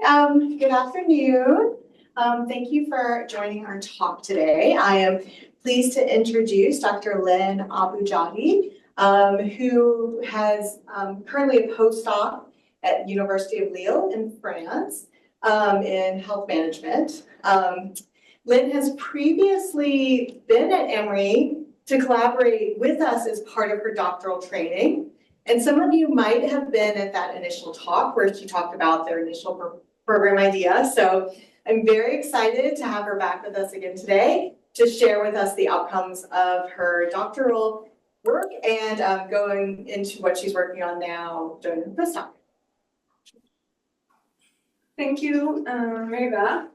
Good afternoon. Thank you for joining our talk today. I am pleased to introduce Dr. Lynn Abou-Jaoudé, who has currently a postdoc at University of Lille in France in health management. Lynn has previously been at Emory to collaborate with us as part of her doctoral training. And some of you might have been at that initial talk where she talked about their initial program idea. So I'm very excited to have her back with us again today to share with us the outcomes of her doctoral work and going into what she's working on now during her postdoc. Thank you, Mariva.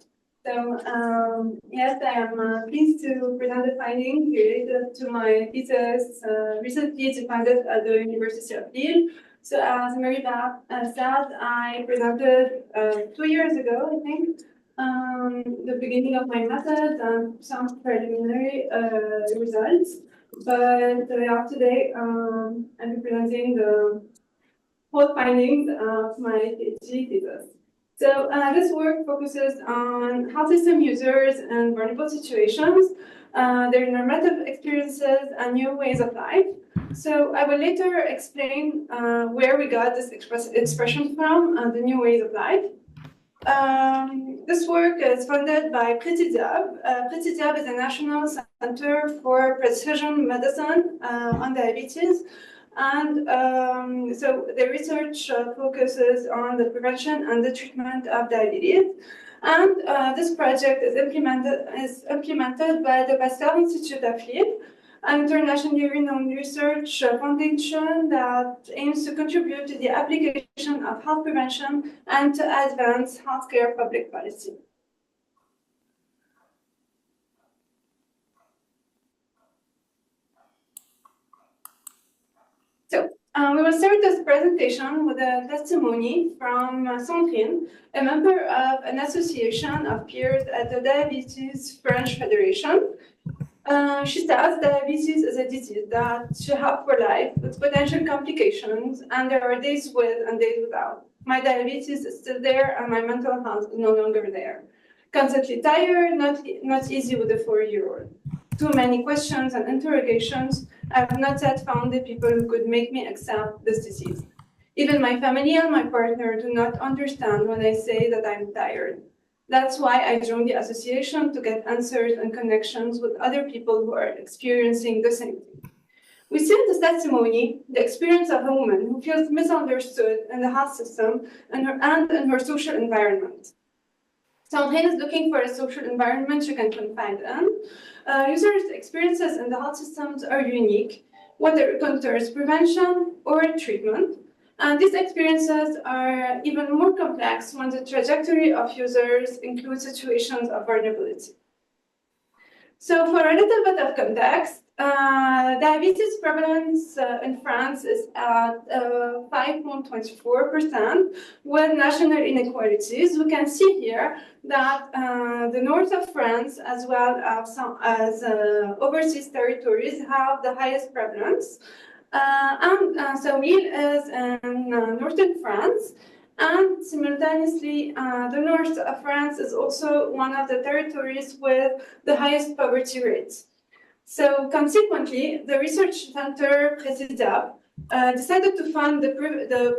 So, yes, I am pleased to present the findings related to my thesis recently defended at the University of Lille. So, as Mariva said, I presented 2 years ago, I think, the beginning of my method and some preliminary results. But today, I'm presenting the whole findings of my PhD thesis. So this work focuses on health system users in vulnerable situations, their normative experiences and new ways of life. So I will later explain where we got this expression from, the new ways of life. This work is funded by PreciDIAB. PreciDIAB is a national center for precision medicine on diabetes. And so the research focuses on the prevention and the treatment of diabetes. And this project is implemented by the Pasteur Institute of Lille, an internationally renowned research foundation that aims to contribute to the application of health prevention and to advance healthcare public policy. We will start this presentation with a testimony from Sandrine, a member of an association of peers at the Diabetes French Federation. She says diabetes is a disease that you have for life with potential complications, and there are days with and days without. My diabetes is still there, and my mental health is no longer there. Constantly tired, not easy with a 4-year-old. Too many questions and interrogations. I have not yet found the people who could make me accept this disease. Even my family and my partner do not understand when I say that I'm tired. That's why I joined the association to get answers and connections with other people who are experiencing the same thing. We see in this testimony the experience of a woman who feels misunderstood in the health system and in her social environment. Sandrine is looking for a social environment she can confide in. Users' experiences in the health systems are unique, whether it concerns prevention or treatment. And these experiences are even more complex when the trajectory of users includes situations of vulnerability. So for a little bit of context, diabetes prevalence in France is at 5.24%, with national inequalities. We can see here that the north of France, as well as overseas territories, have the highest prevalence. So Lille is in northern France. And simultaneously, the north of France is also one of the territories with the highest poverty rates. So consequently, the research center PreciDIAB decided to fund the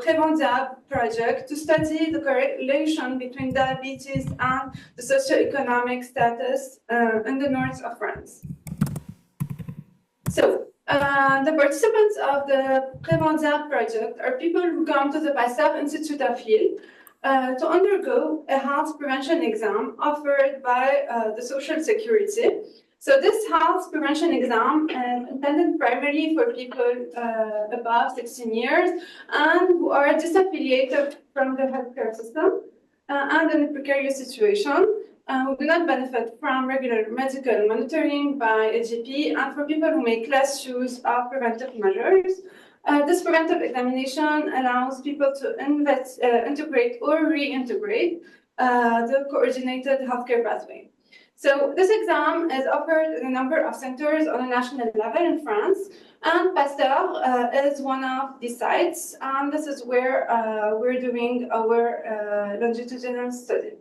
PrevenDIAB project to study the correlation between diabetes and the socioeconomic status in the north of France. So the participants of the PrevenDIAB project are people who come to the Pasteur Institute of Lille to undergo a health prevention exam offered by the Social Security. So this health prevention exam is intended primarily for people above 16 years and who are disaffiliated from the healthcare system and in a precarious situation, who do not benefit from regular medical monitoring by a GP, and for people who make less use of preventive measures. This preventive examination allows people to integrate or reintegrate the coordinated healthcare pathway. So this exam is offered in a number of centers on a national level in France, and Pasteur is one of the sites, and this is where we're doing our longitudinal study.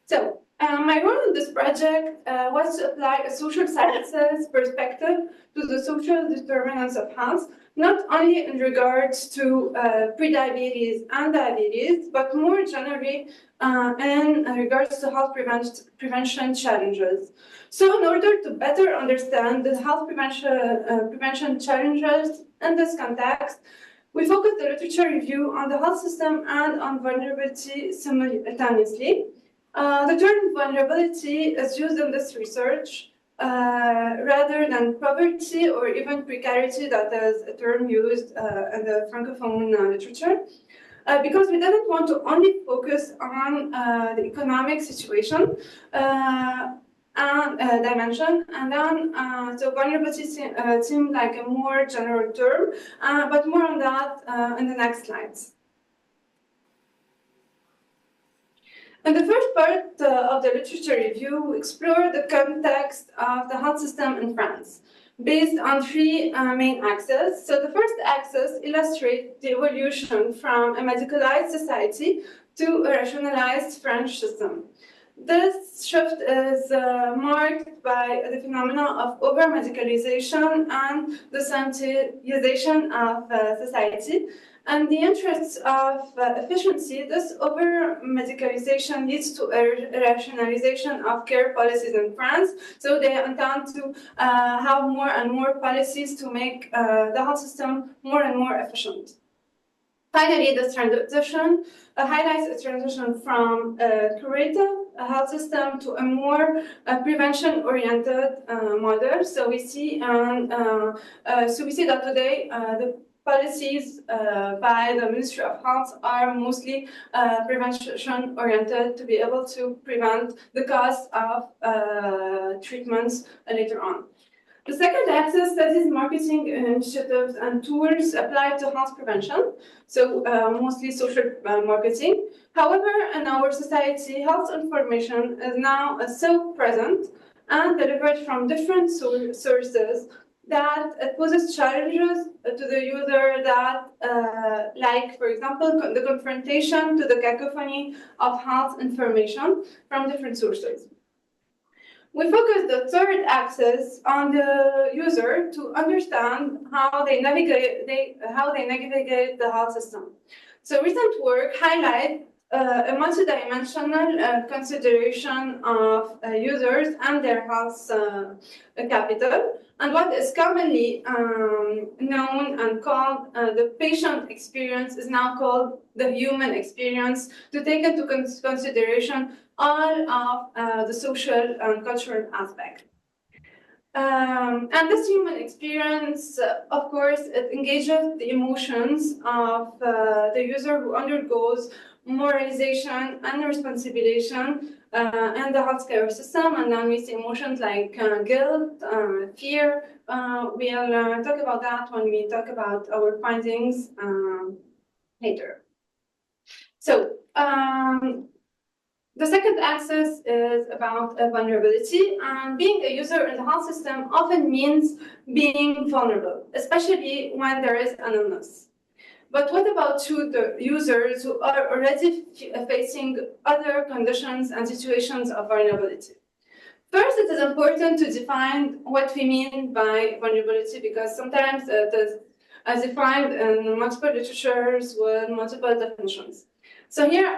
So my role in this project was to apply a social sciences perspective to the social determinants of health, not only in regards to prediabetes and diabetes, but more generally in regards to health prevention challenges. So in order to better understand the health prevention challenges in this context, we focused the literature review on the health system and on vulnerability simultaneously. The term vulnerability is used in this research rather than poverty or even precarity, that is a term used in the Francophone literature, because we didn't want to only focus on the economic situation and dimension, and then so vulnerability seemed like a more general term, but more on that in the next slides. In the first part of the literature review, we explore the context of the health system in France, based on three main axes. So the first axis illustrates the evolution from a medicalized society to a rationalized French system. This shift is marked by the phenomenon of over-medicalization and the sanitization of society. And the interests of efficiency, this over-medicalization leads to a rationalization of care policies in France. So they intend to have more and more policies to make the health system more and more efficient. Finally, this transition highlights a transition from a curative health system to a more prevention-oriented model. So we see that today the policies by the Ministry of Health are mostly prevention-oriented to be able to prevent the cost of treatments later on. The second axis studies marketing initiatives and tools applied to health prevention, so mostly social marketing. However, in our society, health information is now so present and delivered from different sources that it poses challenges to the user that, like, for example, the confrontation to the cacophony of health information from different sources. We focus the third axis on the user to understand how they navigate the health system. So recent work highlights a multidimensional consideration of users and their health capital, and what is commonly known and called the patient experience is now called the human experience, to take into consideration all of the social and cultural aspect. And this human experience, of course, it engages the emotions of the user who undergoes moralization and responsibilization in the healthcare system. And then we see emotions like guilt, fear. We'll talk about that when we talk about our findings later. So, the second axis is about vulnerability, and being a user in the health system often means being vulnerable, especially when there is an illness. But what about the users who are already facing other conditions and situations of vulnerability? First, it is important to define what we mean by vulnerability, because sometimes it is defined in multiple literatures with multiple definitions. So here,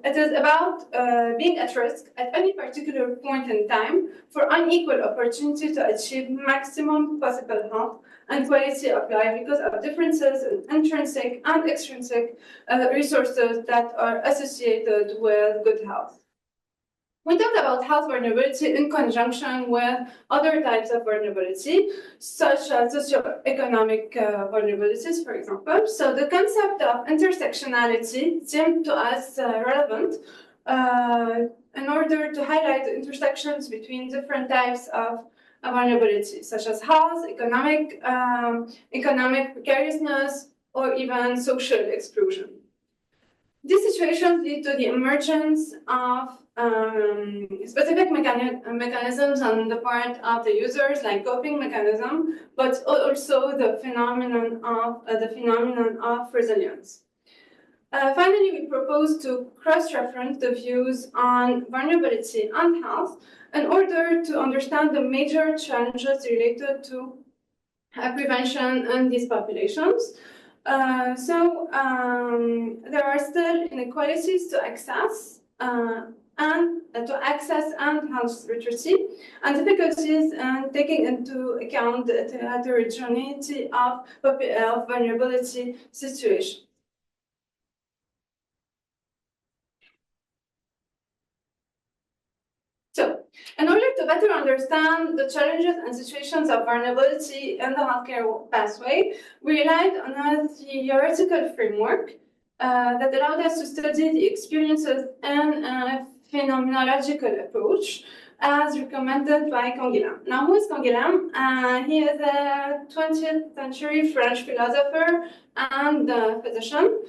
it is about being at risk at any particular point in time for unequal opportunity to achieve maximum possible health and quality of life because of differences in intrinsic and extrinsic resources that are associated with good health. We talked about health vulnerability in conjunction with other types of vulnerability, such as socioeconomic vulnerabilities, for example. So the concept of intersectionality seemed to us relevant in order to highlight the intersections between different types of vulnerability, such as health, economic precariousness, or even social exclusion. These situations lead to the emergence of specific mechanisms on the part of the users, like coping mechanism, but also the phenomenon of resilience. Finally, we propose to cross-reference the views on vulnerability and health in order to understand the major challenges related to prevention in these populations. There are still inequalities to access and health literacy, and difficulties in taking into account the heterogeneity of vulnerability situations. So, in order to better understand the challenges and situations of vulnerability in the healthcare pathway, we relied on a theoretical framework that allowed us to study the experiences in a phenomenological approach, as recommended by Canguilhem. Now, who is Canguilhem? He is a 20th century French philosopher and physician.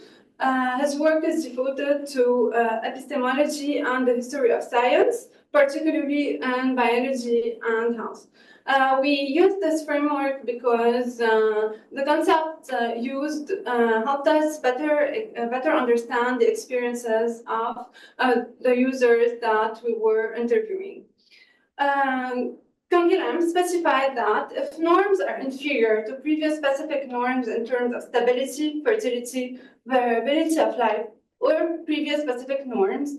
His work is devoted to epistemology and the history of science, particularly in biology and health. We used this framework because the concept used helped us better understand the experiences of the users that we were interviewing. Canguilhem specified that if norms are inferior to previous specific norms in terms of stability, fertility, variability of life, or previous specific norms,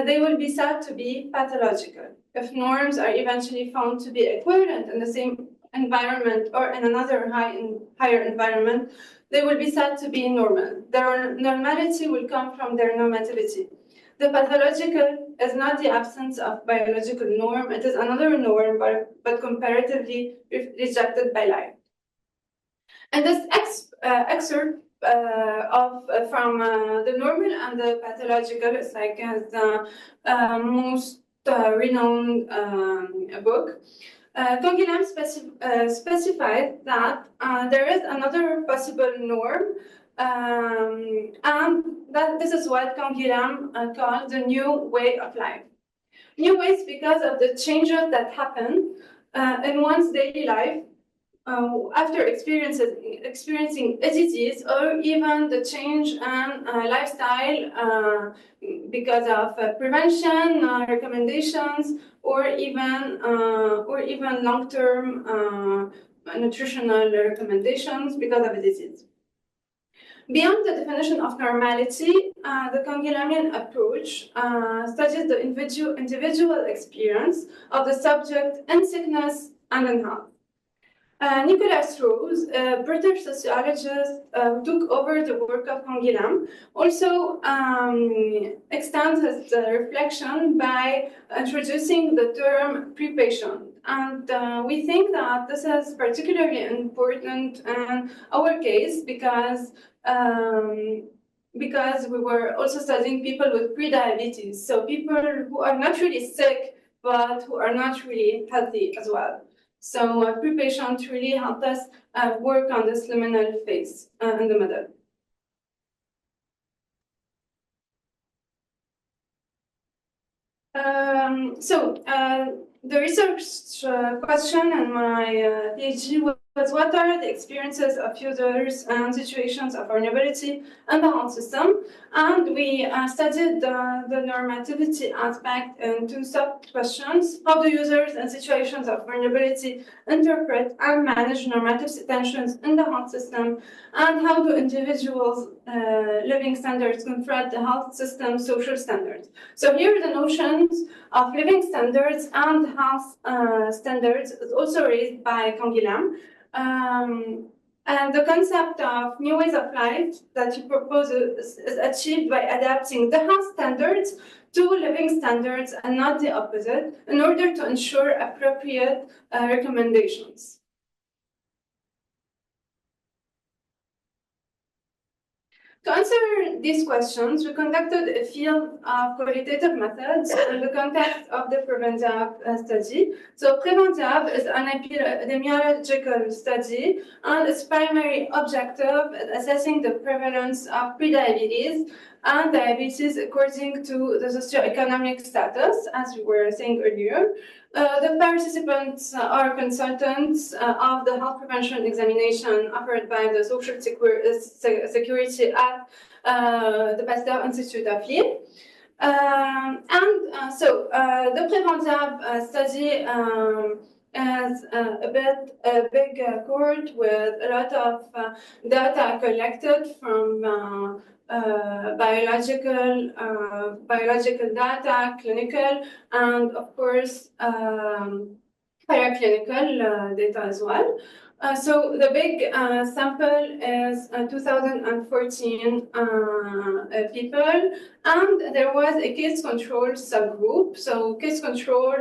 they will be said to be pathological. If norms are eventually found to be equivalent in the same environment or in another higher environment, they will be said to be normal. Their normality will come from their normativity. The pathological is not the absence of biological norm, it is another norm, but comparatively rejected by life. And this excerpt from the normal and the pathological is like the most renowned book. Canguilhem specified that there is another possible norm, and that this is what Canguilhem called the new way of life. New ways because of the changes that happen in one's daily life after experiencing a disease, or even the change in lifestyle because of prevention recommendations, or even long-term nutritional recommendations because of a disease. Beyond the definition of normality, the Canguilhemian approach studies the individual experience of the subject in sickness and in health. Nicolas Rose, a British sociologist who took over the work of Canguilhem, also extends his reflection by introducing the term pre-patient. And we think that this is particularly important in our case because we were also studying people with pre-diabetes, so people who are not really sick, but who are not really healthy as well. So pre-patient really helped us work on this liminal phase in the middle. The research question in my PhD was what are the experiences of users and situations of vulnerability in the health system? And we studied the normativity aspect in two sub-questions. How do users and situations of vulnerability interpret and manage normative tensions in the health system? And how do individuals' living standards confront the health system social standards? So here are the notions of living standards and health standards is also raised by Canguilhem. And the concept of new ways of life that he proposes is achieved by adapting the health standards to living standards and not the opposite in order to ensure appropriate recommendations. To answer these questions, we conducted a field of qualitative methods in the context of the PrevenDIAB study. So PrevenDIAB is an epidemiological study, and its primary objective is assessing the prevalence of prediabetes and diabetes according to the socioeconomic status, as we were saying earlier. The participants are consultants of the health prevention examination offered by the Social Security at the Pasteur Institute of Lille. The PrevenDIAB study as a big cohort with a lot of data collected from biological data, clinical, and of course paraclinical data as well. So the big sample is 2014 people, and there was a case control subgroup. So case control,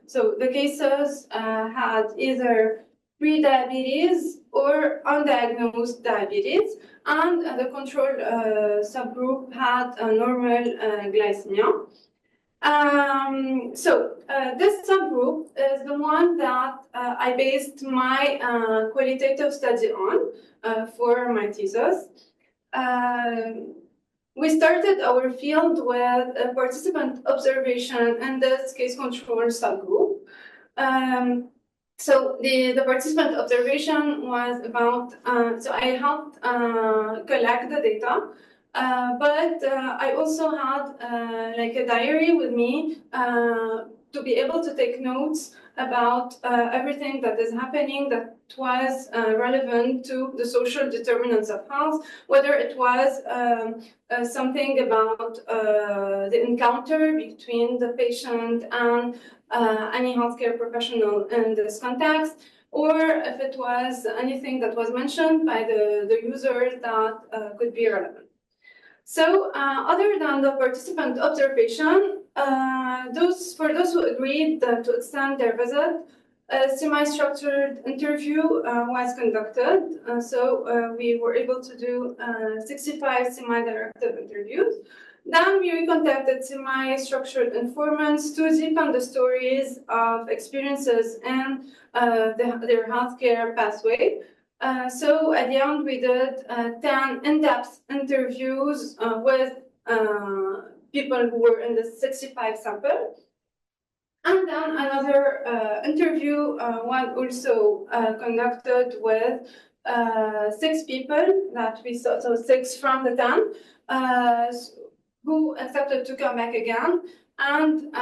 so the cases had either pre-diabetes or undiagnosed diabetes, and the control subgroup had a normal glycemia. This subgroup is the one that I based my qualitative study on for my thesis. We started our field with participant observation in this case control subgroup. So the participant observation was about, so I helped collect the data, but I also had like a diary with me to be able to take notes about everything that is happening that was relevant to the social determinants of health, whether it was something about the encounter between the patient and any healthcare professional in this context, or if it was anything that was mentioned by the users that could be relevant. So other than the participant observation, for those who agreed to extend their visit, a semi-structured interview was conducted. We were able to do 65 semi-directive interviews. Then we contacted semi-structured informants to deepen the stories of experiences in their healthcare pathway. So at the end, we did 10 in-depth interviews with people who were in the 65 sample. And then another interview was also conducted with 6 people that we saw, so 6 from the 10, who accepted to come back again. And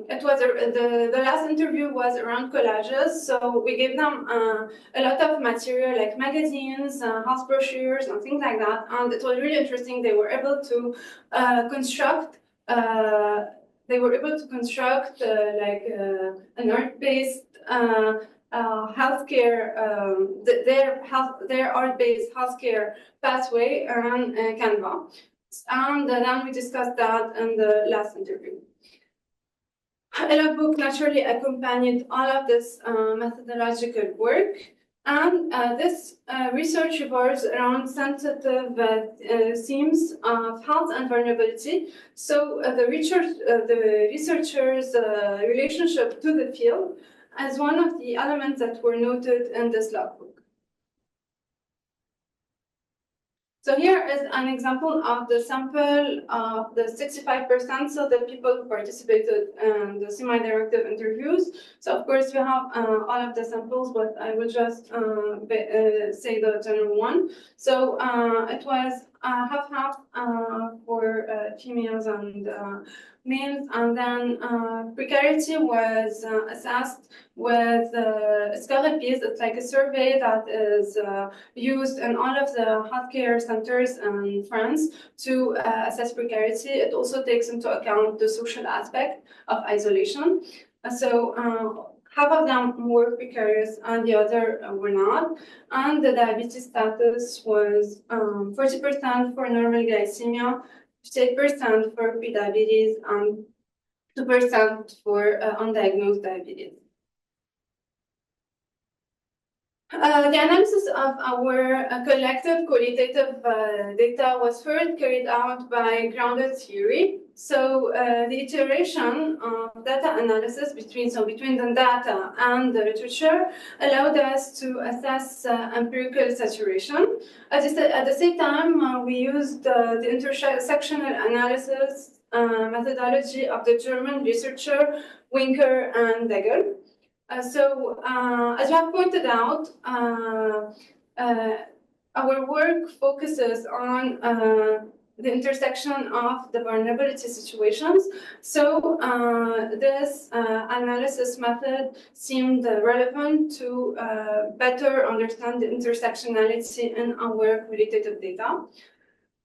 it was the last interview was around collages, so we gave them a lot of material like magazines, health brochures, and things like that. And it was really interesting. They were able to construct. Like an art-based healthcare, their art-based healthcare pathway on Canva. And then we discussed that in the last interview. A logbook naturally accompanied all of this methodological work, and this research revolves around sensitive themes of health and vulnerability. So the researchers' relationship to the field as one of the elements that were noted in this logbook. So here is an example of the sample of the 65%, so the people who participated in the semi-directive interviews. So of course we have all of the samples, but I will just say the general one. So it was half-half for females and males, and then precarity was assessed with Scarapis. It's like a survey that is used in all of the healthcare centers in France to assess precarity. It also takes into account the social aspect of isolation. Half of them were precarious and the other were not. And the diabetes status was 40% for normal glycemia, 58% for prediabetes, and 2% for undiagnosed diabetes. The analysis of our collective qualitative data was first carried out by grounded theory. So the iteration of data analysis between the data and the literature allowed us to assess empirical saturation. At the same time, we used the intersectional analysis methodology of the German researcher Winker and Degel. As you have pointed out, our work focuses on the intersection of the vulnerability situations. So this analysis method seemed relevant to better understand the intersectionality in our qualitative data.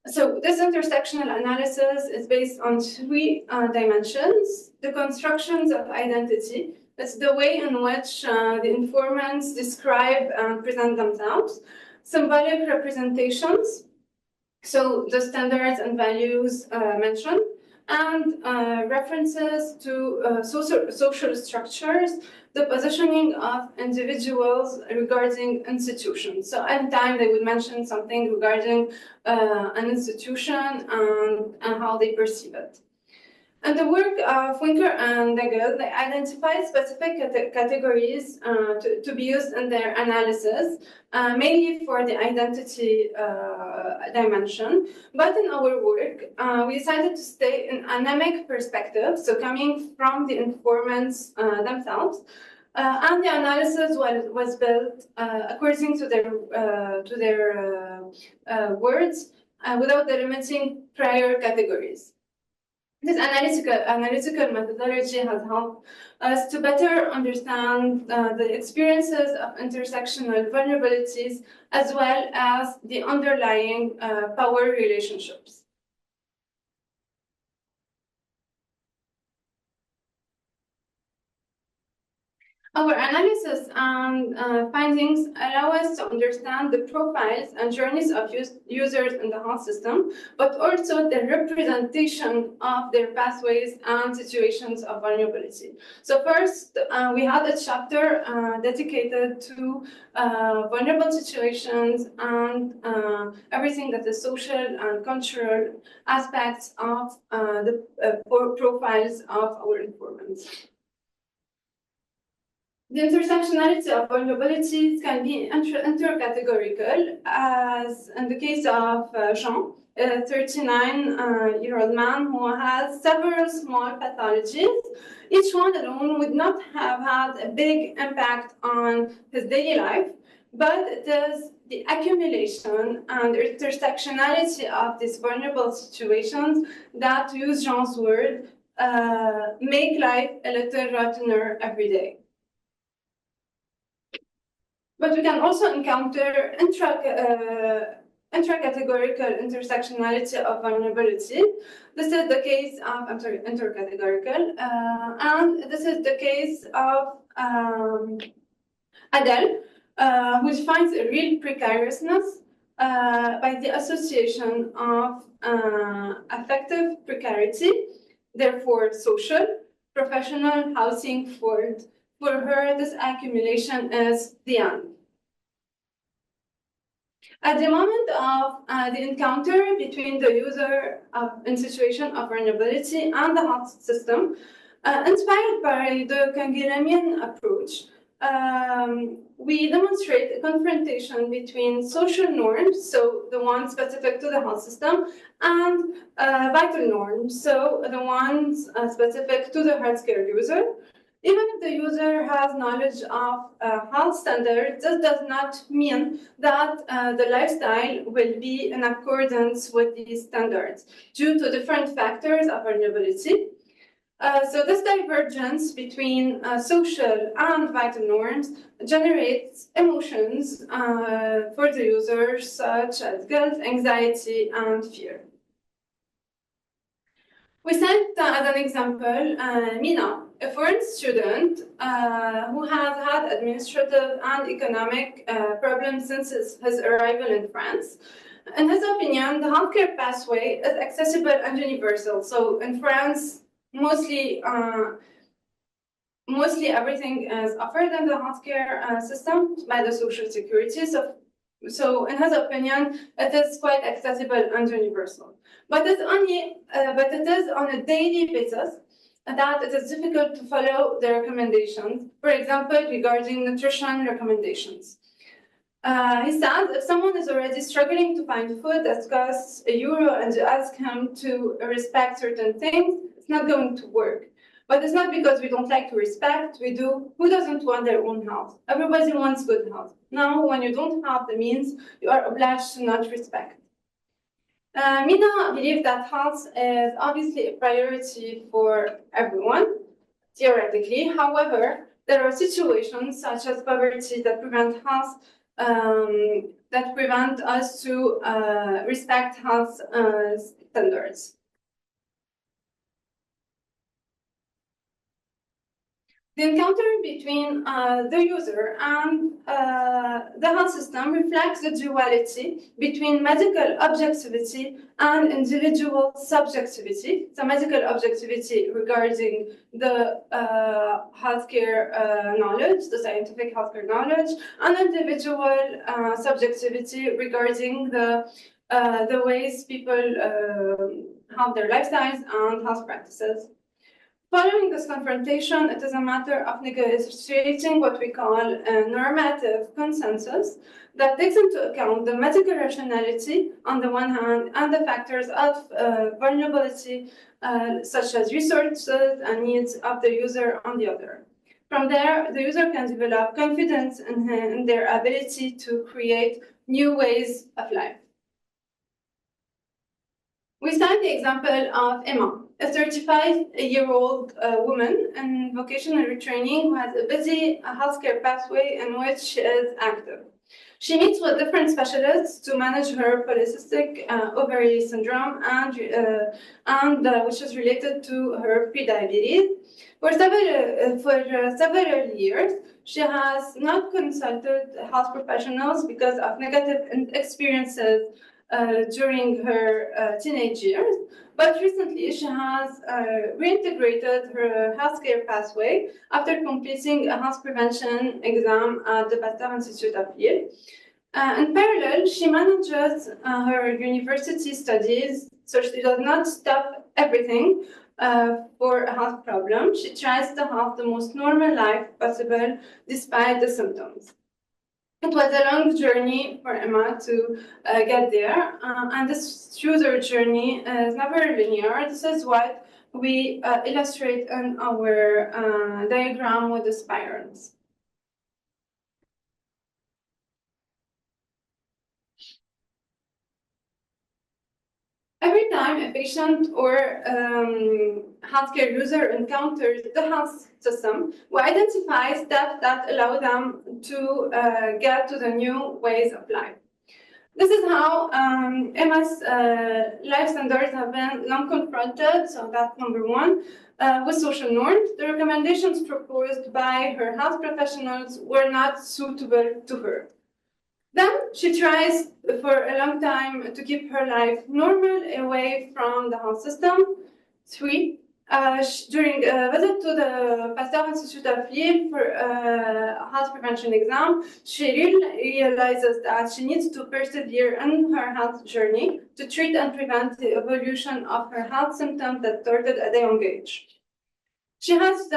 So this intersectional analysis is based on three dimensions: the constructions of identity. That's the way in which the informants describe and present themselves. Symbolic representations, so the standards and values mentioned, and references to social structures, the positioning of individuals regarding institutions. So anytime they would mention something regarding an institution and how they perceive it. And the work of Winker and Degel, they identify specific categories to be used in their analysis, mainly for the identity dimension. But in our work, we decided to stay in anemic perspective, so coming from the informants themselves. And the analysis was built according to their words, without the limiting prior categories. This analytical methodology has helped us to better understand the experiences of intersectional vulnerabilities as well as the underlying power relationships. Our analysis and findings allow us to understand the profiles and journeys of users in the health system, but also the representation of their pathways and situations of vulnerability. So first, we had a chapter dedicated to vulnerable situations and everything that is social and cultural aspects of the profiles of our informants. The intersectionality of vulnerabilities can be intercategorical, as in the case of Jean, a 39-year-old man who has several small pathologies. Each one alone would not have had a big impact on his daily life, but it is the accumulation and intersectionality of these vulnerable situations that, to use Jean's word, make life a little rottener every day. But we can also encounter intracategorical intersectionality of vulnerability. This is the case of, intercategorical, and this is the case of Adele, which finds a real precariousness by the association of affective precarity, therefore social, professional, housing, for her, this accumulation is the end. At the moment of the encounter between the user in situation of vulnerability and the health system, inspired by the Canguilhamian approach, we demonstrate a confrontation between social norms, so the ones specific to the health system, and vital norms, so the ones specific to the healthcare user. Even if the user has knowledge of health standards, this does not mean that the lifestyle will be in accordance with these standards due to different factors of vulnerability. So this divergence between social and vital norms generates emotions for the user, such as guilt, anxiety, and fear. We sent, as an example, Mina, a foreign student who has had administrative and economic problems since his arrival in France. In his opinion, the healthcare pathway is accessible and universal. So in France, mostly mostly everything is offered in the healthcare system by the social security. So in his opinion, it is quite accessible and universal. But it is on a daily basis that it is difficult to follow the recommendations. For example, regarding nutrition recommendations. He says if someone is already struggling to find food that costs €1 and you ask him to respect certain things, it's not going to work. But it's not because we don't like to respect, we do. Who doesn't want their own health? Everybody wants good health. Now, when you don't have the means, you are obliged to not respect. Mina believes that health is obviously a priority for everyone, theoretically. However, there are situations such as poverty that prevent health, that prevent us to respect health standards. The encounter between the user and the health system reflects the duality between medical objectivity and individual subjectivity. So medical objectivity regarding the healthcare knowledge, the scientific healthcare knowledge, and individual subjectivity regarding the ways people have their lifestyles and health practices. Following this confrontation, it is a matter of negotiating what we call a normative consensus that takes into account the medical rationality on the one hand and the factors of vulnerability, such as resources and needs of the user on the other. From there, the user can develop confidence in their ability to create new ways of life. We cite the example of Emma, a 35-year-old woman in vocational retraining who has a busy healthcare pathway in which she is active. She meets with different specialists to manage her polycystic ovary syndrome and which is related to her prediabetes. For several years, she has not consulted health professionals because of negative experiences during her teenage years, but recently she has reintegrated her healthcare pathway after completing a health prevention exam at the Pasteur Institute of Lille. In parallel, she manages her university studies, so she does not stop everything for a health problem. She tries to have the most normal life possible despite the symptoms. It was a long journey for Emma to get there, and this user journey is never linear. This is what we illustrate in our diagram with the spirals. Every time a patient or healthcare user encounters the health system, we identify steps that allow them to get to the new ways of life. This is how Emma's life standards have been long confronted, so that's number one, with social norms. The recommendations proposed by her health professionals were not suitable to her. Then she tries for a long time to keep her life normal away from the health system. Three, during a visit to the Pasteur Institute of Lille for a health prevention exam, she realizes that she needs to persevere in her health journey to treat and prevent the evolution of her health symptoms that started at a young age. She has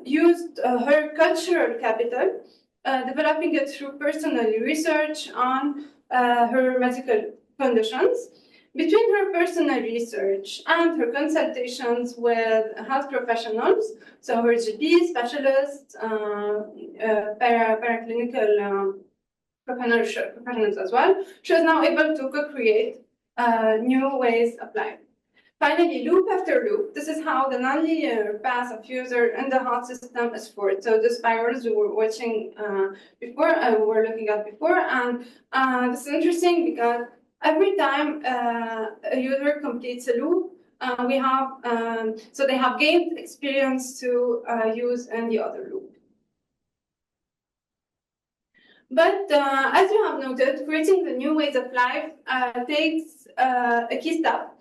used her cultural capital, developing it through personal research on her medical conditions. Between her personal research and her consultations with health professionals, so her GP, specialists, paraclinical professionals as well, she is now able to co-create new ways of life. Finally, loop after loop, this is how the nonlinear path of user in the health system is formed. So the spirals we were watching before, we were looking at before, and this is interesting because every time a user completes a loop, we have, so they have gained experience to use in the other loop. But as you have noted, creating the new ways of life takes a key step.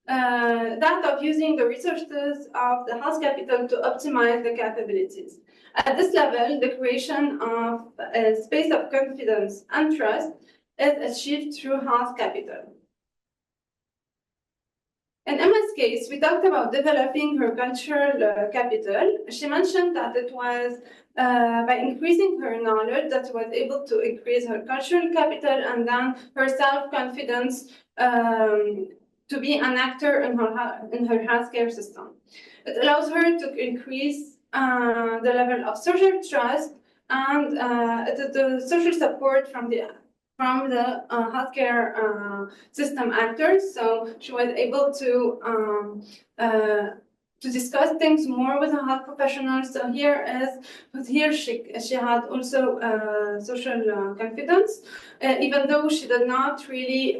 that of using the resources of the health capital to optimize the capabilities. At this level, the creation of a space of confidence and trust is achieved through health capital. In Emma's case, we talked about developing her cultural capital. She mentioned that it was by increasing her knowledge that she was able to increase her cultural capital and then her self-confidence to be an actor in her healthcare system. It allows her to increase the level of social trust and the social support from the healthcare system actors. So she was able to discuss things more with the health professionals. So she had also social confidence, even though she did not really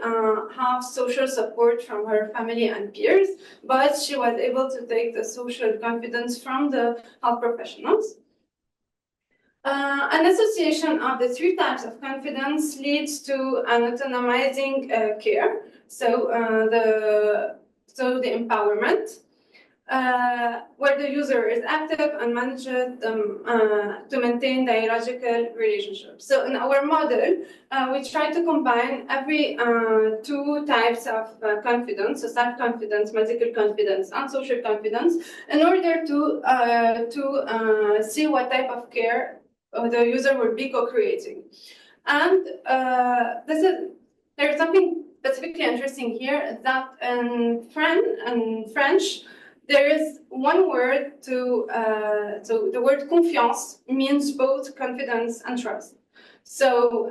have social support from her family and peers, but she was able to take the social confidence from the health professionals. An association of the three types of confidence leads to an autonomizing care. So the empowerment, where the user is active and manages to maintain dialogical relationships. So in our model, we try to combine every two types of confidence, so self-confidence, medical confidence, and social confidence, in order to see what type of care the user will be co-creating. And there's something specifically interesting here, that in French, there is one word so the word confiance means both confidence and trust. So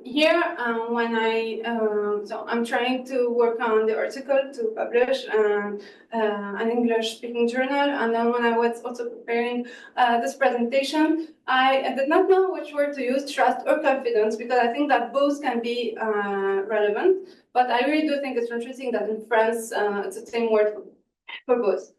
here, I'm trying to work on the article to publish an English-speaking journal, and then when I was also preparing this presentation, I did not know which word to use, trust or confidence, because I think that both can be relevant. But I really do think it's interesting that in France, it's the same word for both.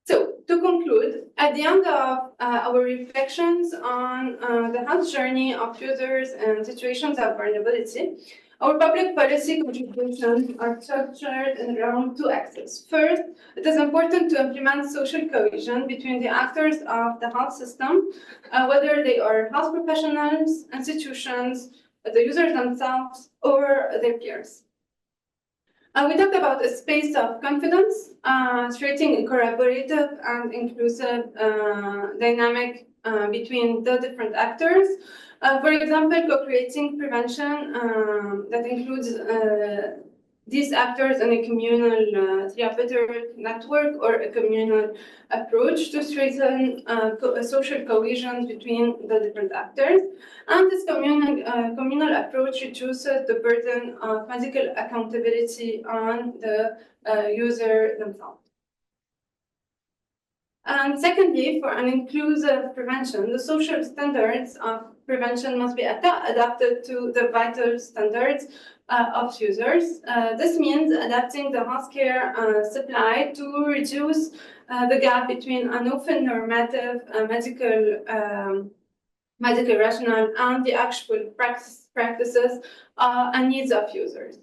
So, to conclude, at the end of our reflections on the health journey of users and situations of vulnerability, our public policy contributions are structured around two axes. First, it is important to implement social cohesion between the actors of the health system, whether they are health professionals, institutions, the users themselves, or their peers. We talked about a space of confidence, creating a collaborative and inclusive dynamic between the different actors. For example, co-creating prevention that includes these actors in a communal therapeutic network or a communal approach to strengthen social cohesion between the different actors. And this communal approach reduces the burden of medical accountability on the user themselves. And secondly, for an inclusive prevention, the social standards of prevention must be adapted to the vital standards of users. This means adapting the healthcare supply to reduce the gap between an often normative medical rationale and the actual practices and needs of users.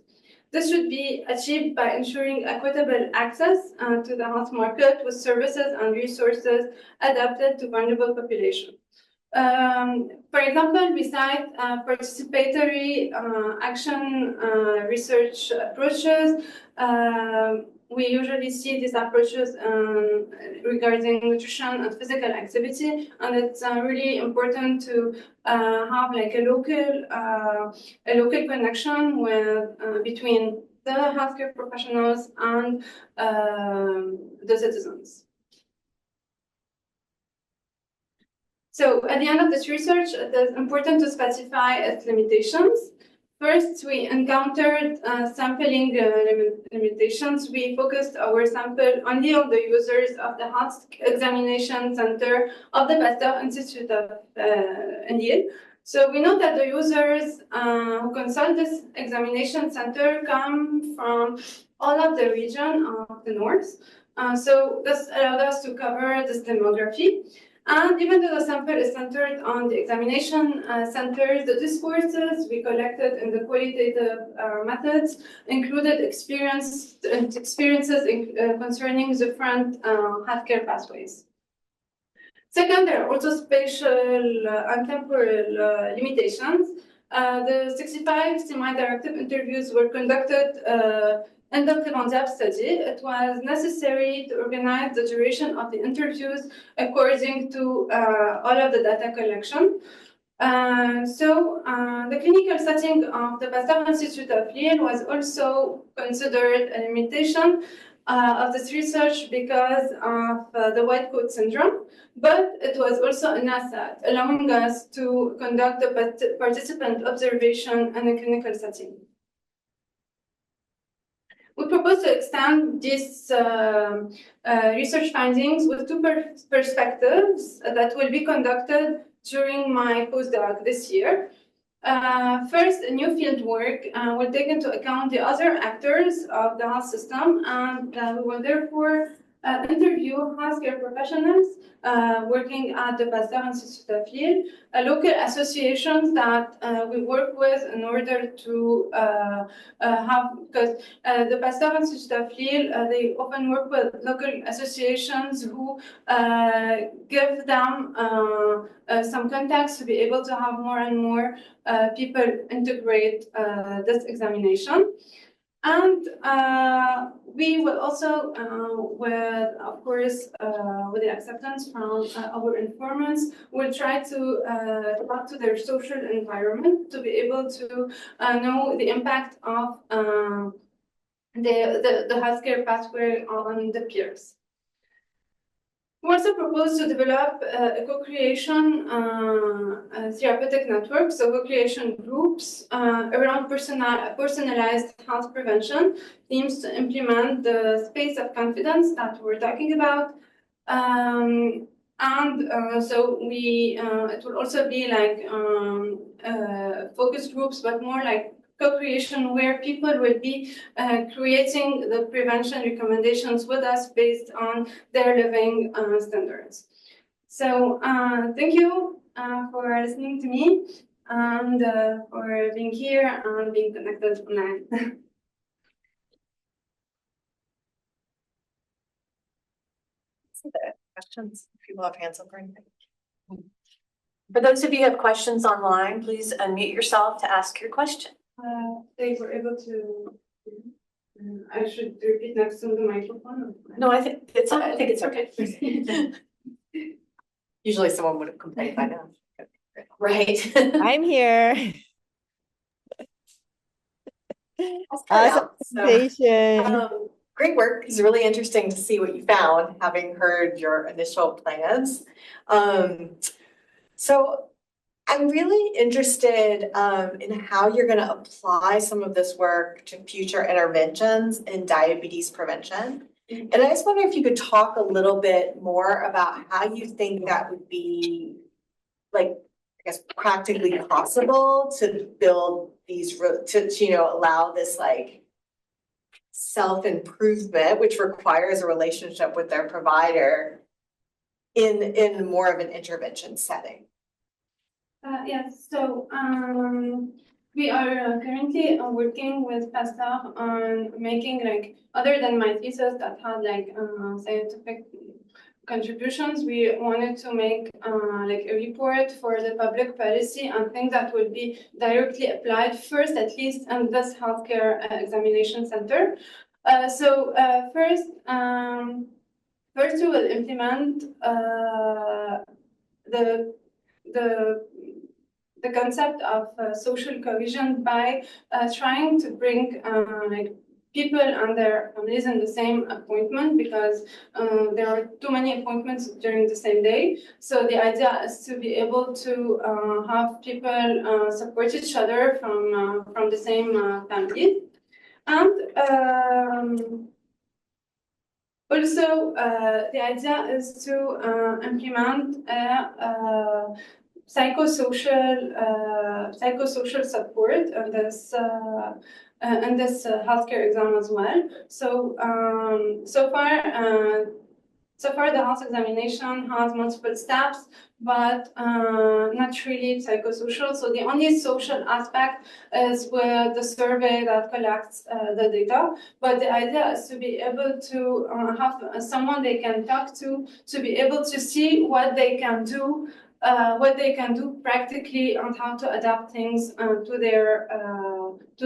This should be achieved by ensuring equitable access to the health market with services and resources adapted to vulnerable populations. For example, we cite participatory action research approaches. We usually see these approaches regarding nutrition and physical activity, and it's really important to have like a local connection between the healthcare professionals and the citizens. So at the end of this research, it is important to specify its limitations. First, we encountered sampling limitations. We focused our sample only on the users of the health examination center of the Pasteur Institute of Lille. So we know that the users who consult this examination center come from all of the region of the north. So this allowed us to cover this demography. And even though the sample is centered on the examination centers, the discourses we collected in the qualitative methods included experiences concerning different healthcare pathways. Second, there are also spatial and temporal limitations. The 65 semi-directive interviews were conducted in the PrevenDIAB study. It was necessary to organize the duration of the interviews according to all of the data collection. The clinical setting of the Pasteur Institute of Lille was also considered a limitation of this research because of the white coat syndrome, but it was also an asset, allowing us to conduct the participant observation in a clinical setting. We propose to extend these research findings with two perspectives that will be conducted during my postdoc this year. First, a new field work will take into account the other actors of the health system, and we will therefore interview healthcare professionals working at the Pasteur Institute of Lille, local associations that we work with in order to because the Pasteur Institute of Lille, they often work with local associations who give them some contacts to be able to have more and more people integrate this examination. And we will also, of course, with the acceptance from our informants, will try to talk to their social environment to be able to know the impact of the healthcare pathway on the peers. We also propose to develop a co-creation therapeutic network, so co-creation groups around personalized health prevention themes to implement the space of confidence that we're talking about. So it will also be like focus groups, but more like co-creation where people will be creating the prevention recommendations with us based on their living standards. So thank you for listening to me and for being here and being connected online. Questions? If people have hands up or anything. For those of you who have questions online, please unmute yourself to ask your question. They were able to. I should repeat next to the microphone. No, I think it's okay. Usually someone would have complained by now. Right. I'm here. Awesome Presentation. Great work. It's really interesting to see what you found, having heard your initial plans. So I'm really interested in how you're going to apply some of this work to future interventions in diabetes prevention. And I just wonder if you could talk a little bit more about how you think that would be, like, I guess, practically possible to build these, to allow this, like, self-improvement, which requires a relationship with their provider in more of an intervention setting. Yes, so we are currently working with Pasteur on making, like, other than my thesis that had like scientific contributions, we wanted to make like a report for the public policy and things that will be directly applied first, at least in this healthcare examination center. First we will implement the concept of social cohesion by trying to bring like people and their families in the same appointment, because there are too many appointments during the same day. So the idea is to be able to have people support each other from the same family. And also, the idea is to implement a psychosocial support in this healthcare exam as well. So so far the health examination has multiple steps, but not really psychosocial. So the only social aspect is with the survey that collects the data. But the idea is to be able to have someone they can talk to be able to see what they can do practically and how to adapt things to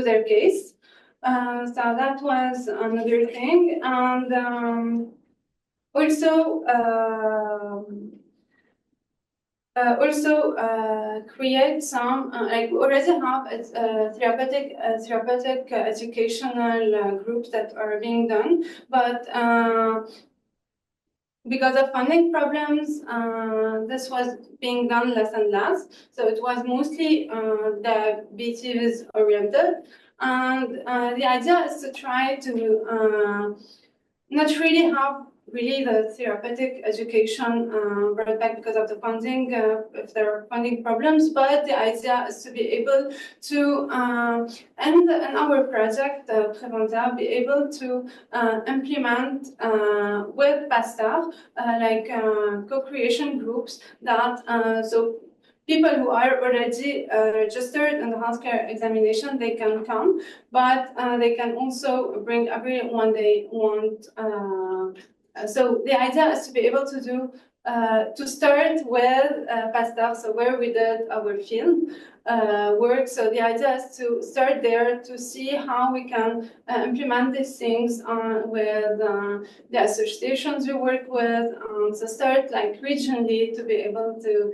their case. So that was another thing, and also create some like we already have therapeutic educational groups that are being done, but because of funding problems, this was being done less and less. So it was mostly diabetes oriented. And the idea is to try to not really have the therapeutic education brought back because of the funding, if there are funding problems, but the idea is to be able to, and in our project, PrevenDIAB, be able to implement with Pasteur, like co-creation groups that, so people who are already registered in the healthcare examination, they can come, but they can also bring everyone they want. So the idea is to be able to do, to start with Pasteur, so where we did our field work. So the idea is to start there to see how we can implement these things with the associations we work with. So start like regionally to be able to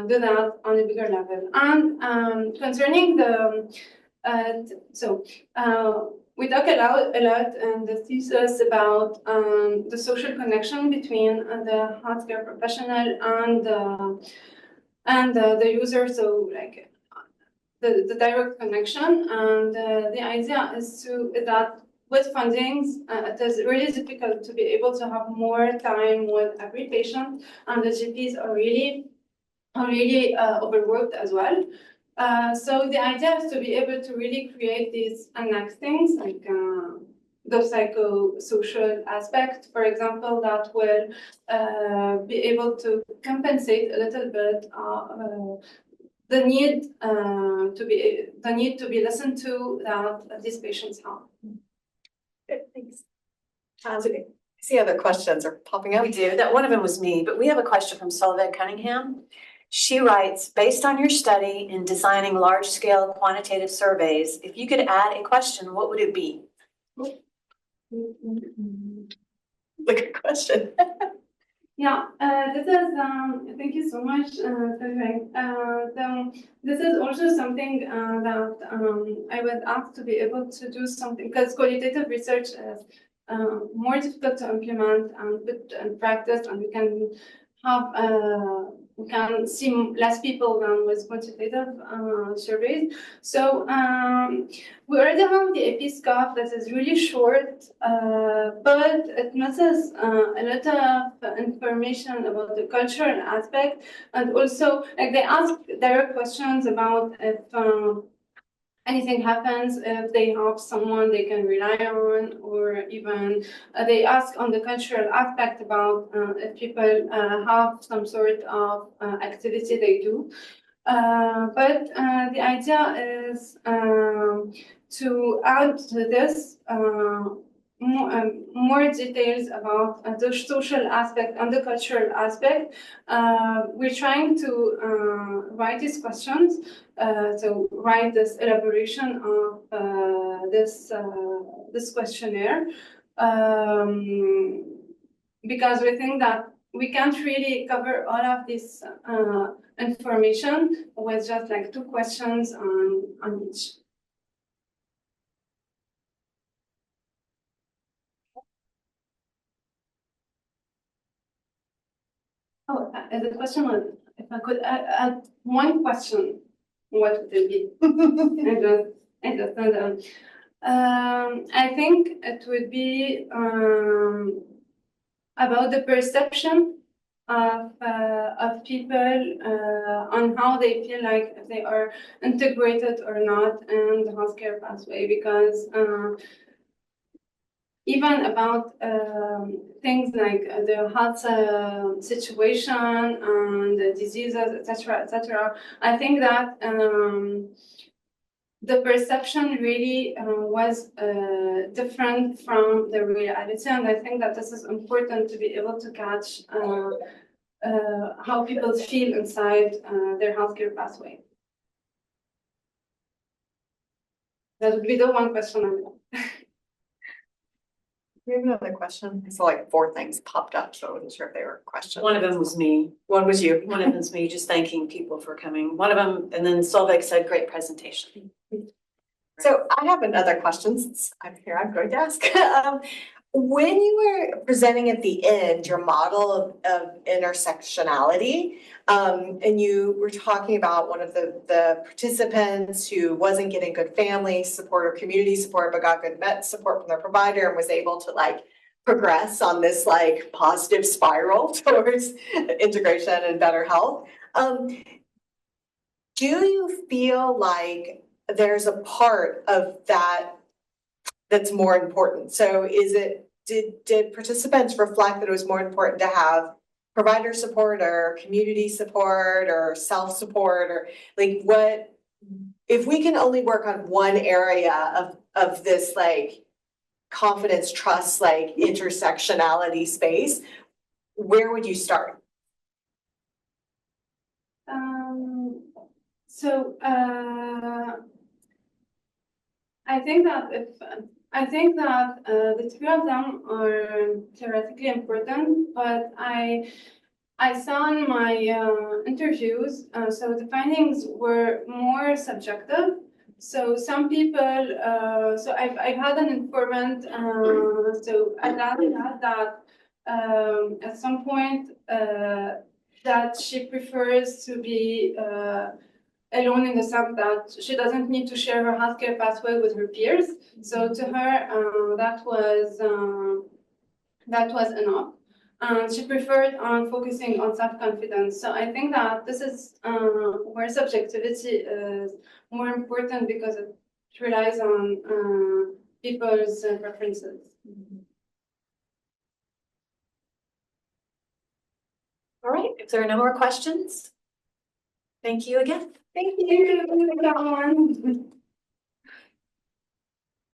do that on a bigger level. And concerning the, we talk a lot in the thesis about the social connection between the healthcare professional and the user. So like the direct connection, and the idea is that with fundings, it is really difficult to be able to have more time with every patient, and the GPs are really overworked as well. So the idea is to be able to really create these next things like the psychosocial aspect, for example, that will be able to compensate a little bit the need to be listened to that these patients have. Good, thanks. I see other questions are popping up. We do. That one of them was me, but we have a question from Solveig Cunningham. She writes, based on your study in designing large-scale quantitative surveys, if you could add a question, what would it be? Good question. Yeah, this is, thank you so much, Solveig. So this is also something that I was asked to be able to do something, because qualitative research is more difficult to implement and put in practice, and we can have we can see less people than with quantitative surveys. So we already have the episcope that is really short, but it misses a lot of information about the cultural aspect, and also like they ask direct questions about if anything happens, if they have someone they can rely on, or even they ask on the cultural aspect about if people have some sort of activity they do. But the idea is to add to this more details about the social aspect and the cultural aspect. We're trying to write these questions, so write this elaboration of this questionnaire, because we think that we can't really cover all of this information with just like 2 questions on each. Oh, the question was, if I could add 1 question, what would it be? I just said, I think it would be about the perception of people on how they feel like if they are integrated or not in the healthcare pathway, because even about things like the health situation and the diseases, etc., etc. I think that the perception really was different from the reality, and I think that this is important to be able to catch how people feel inside their healthcare pathway. That would be the one question I have. We have another question. I saw like 4 things popped up, so I wasn't sure if they were questions. One of them was me. One was you. One of them's me, just thanking people for coming. One of them, and then Solveig said, great presentation. So I have another question since I'm here, I'm going to ask. When you were presenting at the end, your model of intersectionality, and you were talking about one of the participants who wasn't getting good family support or community support, but got good support from their provider and was able to like progress on this like positive spiral towards integration and better health. Do you feel like there's a part of that that's more important? So did participants reflect that it was more important to have provider support or community support or self-support, or like what, if we can only work on one area of this like confidence, trust, like intersectionality space, where would you start? I think that the 3 of them are theoretically important, but I saw in my interviews, so the findings were more subjective. So some people, so I've had an informant, so I learned that at some point that she prefers to be alone in the sense that she doesn't need to share her healthcare pathway with her peers. So to her, that was enough. She preferred on focusing on self-confidence. So I think that this is where subjectivity is more important because it relies on people's preferences. All right, if there are no more questions, thank you again. Thank you, everyone.